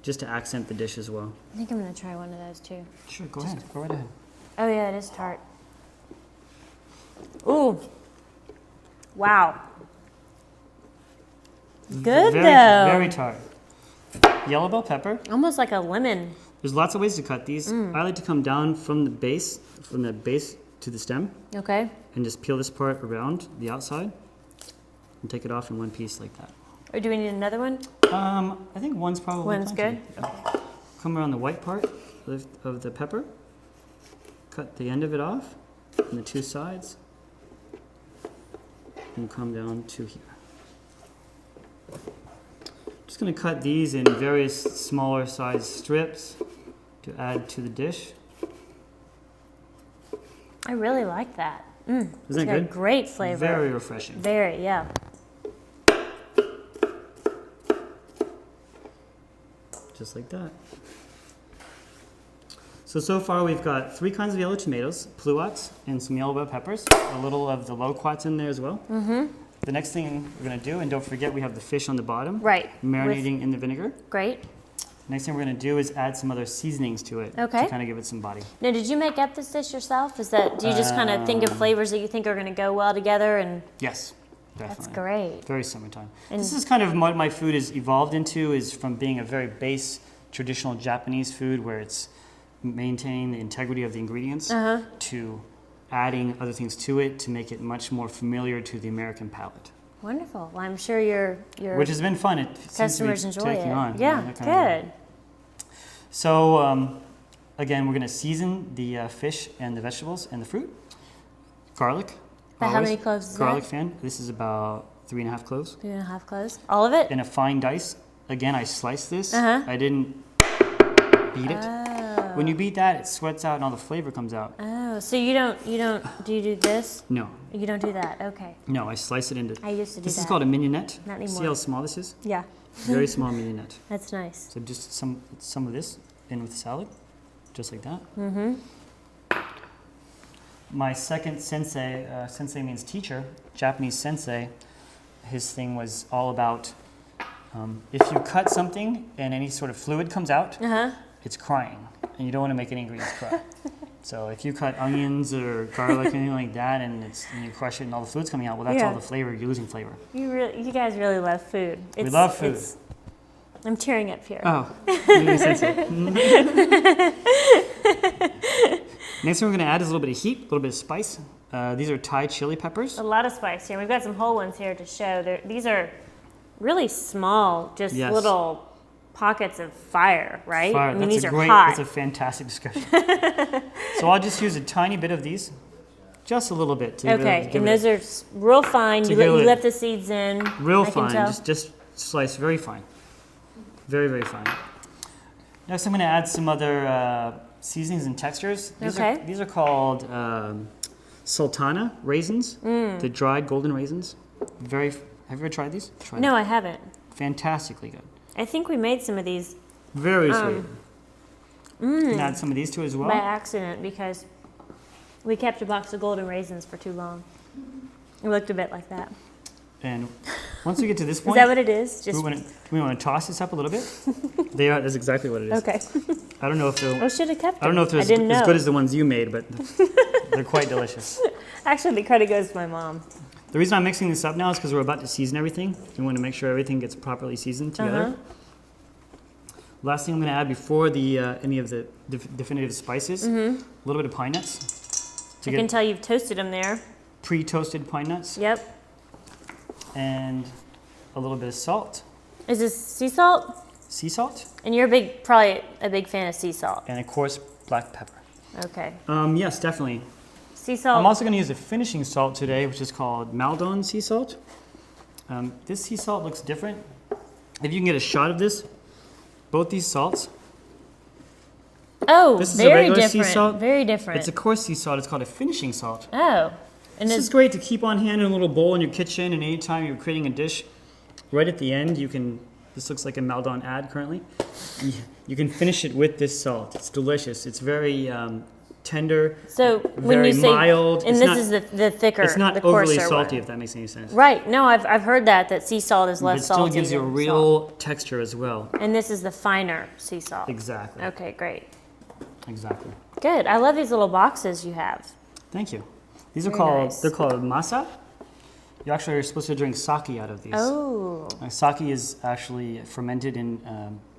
just to accent the dish as well. I think I'm going to try one of those too. Sure, go ahead. Go right ahead. Oh yeah, it is tart. Ooh. Wow. Good though. Very tart. Yellow bell pepper. Almost like a lemon. There's lots of ways to cut these. I like to come down from the base to the stem. Okay. And just peel this part around the outside and take it off in one piece like that. Or do we need another one? I think one's probably One's plenty. good? Yeah. Come around the white part of the pepper. Cut the end of it off on the two sides. And come down to here. Just going to cut these in various smaller size strips to add to the dish. I really like that. Isn't that good? Great flavor. Very refreshing. Very, yeah. Just like that. So far we've got 3 kinds of yellow tomatoes, pluots, and some yellow bell peppers. A little of the loquats in there as well. Mm-hmm. The next thing we're going to do, and don't forget we have the fish on the bottom. Right. Marinating in the vinegar. Great. Next thing we're going to do is add some other seasonings to it. Okay. To kind of give it some body. Now, did you make up this dish yourself? Do you just kind of think of flavors that you think are going to go well together? And Yes, definitely. that's great. Very summertime. And this is kind of what my food has evolved into, is from being a very base, traditional Japanese food where it's maintaining the integrity of the ingredients to adding other things to it to make it much more familiar to the American palate. Wonderful. Well, I'm sure your Which has been fun. It customers seems to enjoy be taking it. on. Yeah, good. So again, we're going to season the fish and the vegetables and the fruit. Garlic. But how many cloves is garlic that? fan. This is about 3.5 cloves. 3.5 cloves. All of it? In a fine dice. Again, I sliced this. Uh-huh. I didn't beat it. When you beat that, it sweats out and all the flavor comes out. Oh, so do you do this? No. You don't do that, okay. No, I slice it into. I used to do This that. is called a mignonette. Not anymore. See how small this is? Yeah. Very small mignonette. That's nice. So just some of this in with the salad, just like that. Mm-hmm. My second sensei, sensei means teacher, Japanese sensei, his thing was all about if you cut something and any sort of fluid comes out, it's crying, and you don't want to make any ingredients cry. So if you cut onions or garlic or anything like that, and you crush it and all the fluid's coming out, well, that's all the flavor. You're losing flavor. You guys really love food. We love food. I'm tearing up here. Oh, sensei. Next thing we're going to add is a little bit of heat, a little bit of spice. These are Thai chili peppers. A lot of spice here. We've got some whole ones here to show. These are really small, just little pockets of fire, right? Fire. I mean, That's these a are great, hot. That's a fantastic description. So I'll just use a tiny bit of these, just a little bit. To okay, and those are real fine. You left the seeds in. Real fine, just sliced very fine. Very, very fine. Next I'm going to add some other seasonings and textures. These are called sultana raisins, the dried golden raisins. Have you ever tried these? No, I haven't. Fantastically good. I think we made some of these. Very sweet. You can add some of these too as well. By accident, because we kept a box of golden raisins for too long. It looked a bit like that. And once we get to this point, is that what it is? Just we want to toss this up a little bit. That's exactly what it is. Okay. I don't know if they're. Should have kept them. I don't know if they're as good as the ones you made, but they're quite delicious. Actually, the credit goes to my mom. The reason I'm mixing this up now is because we're about to season everything. We want to make sure everything gets properly seasoned together. Last thing I'm going to add before any of the definitive spices, a little bit of pine nuts. I can tell you've toasted them there. Pre-toasted pine nuts. Yep. And a little bit of salt. Is this sea salt? Sea salt. And you're probably a big fan of sea salt. And of course, black pepper. Okay. Yes, definitely. Sea salt. I'm also going to use a finishing salt today, which is called Maldon sea salt. This sea salt looks different. If you can get a shot of this, both these salts. Oh, this is very a regular different. Sea salt. Very different. It's a coarse sea salt. It's called a finishing salt. Oh. And this is great to keep on hand in a little bowl in your kitchen, and anytime you're creating a dish, right at the end, you can. This looks like a Maldon ad currently. You can finish it with this salt. It's delicious. It's very tender. So when very you say mild. and this is the thicker, It's not the overly coarser salty, one. if that makes any sense. Right. No, I've heard that sea salt is But less it still salty. gives you a than real salt. texture as well. And this is the finer sea salt. Exactly. Okay, great. Exactly. Good. I love these little boxes you have. Thank you. These are Very called, nice. they're called masa. You actually are supposed to drink sake out of these. Oh. Sake is actually fermented in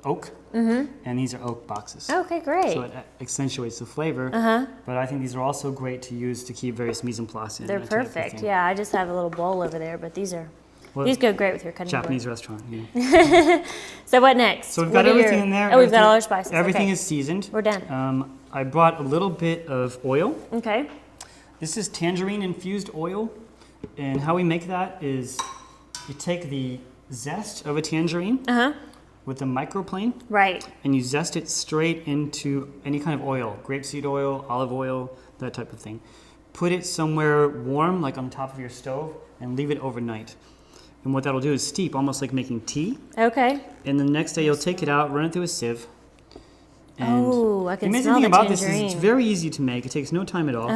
oak, and these are oak boxes. Okay, great. So it accentuates the flavor. But I think these are also great to use to keep various mise en place in. They're that type of perfect. thing. Yeah, I just have a little bowl over there, but these Well, go great with your cutting Japanese board. restaurant. Yeah. So what next? So we've What got are everything in there. Oh, we've got all our spices. Everything Okay. is seasoned. We're done. I brought a little bit of oil. Okay. This is tangerine infused oil. And how we make that is you take the zest of a tangerine with a microplane Right. and you zest it straight into any kind of oil, grapeseed oil, olive oil, that type of thing. Put it somewhere warm, like on top of your stove, and leave it overnight. And what that'll do is steep, almost like making tea. Okay. And the next day you'll take it out, run it through a sieve. And Oh, I can the amazing smell thing the about this is tangerine. it's very easy to make. It takes no time at all.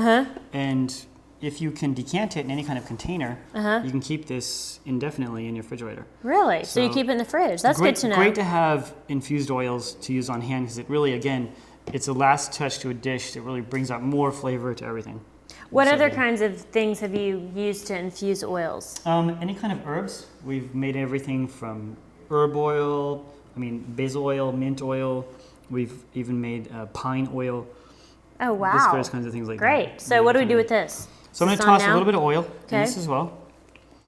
And if you can decant it in any kind of container, you can keep this indefinitely in your refrigerator. Really? So you So keep it in the fridge. That's great, good to know. Great to have infused oils to use on hand because it really, again, it's a last touch to a dish that really brings out more flavor to everything. What So other good. kinds of things have you used to infuse oils? Any kind of herbs. We've made everything from herb oil, basil oil, mint oil. We've even made pine oil. Oh, Just wow. various kinds of things like that. Great. So what do we do with this? So I'm going Is to this on toss a now? little bit of oil Okay. in this as well.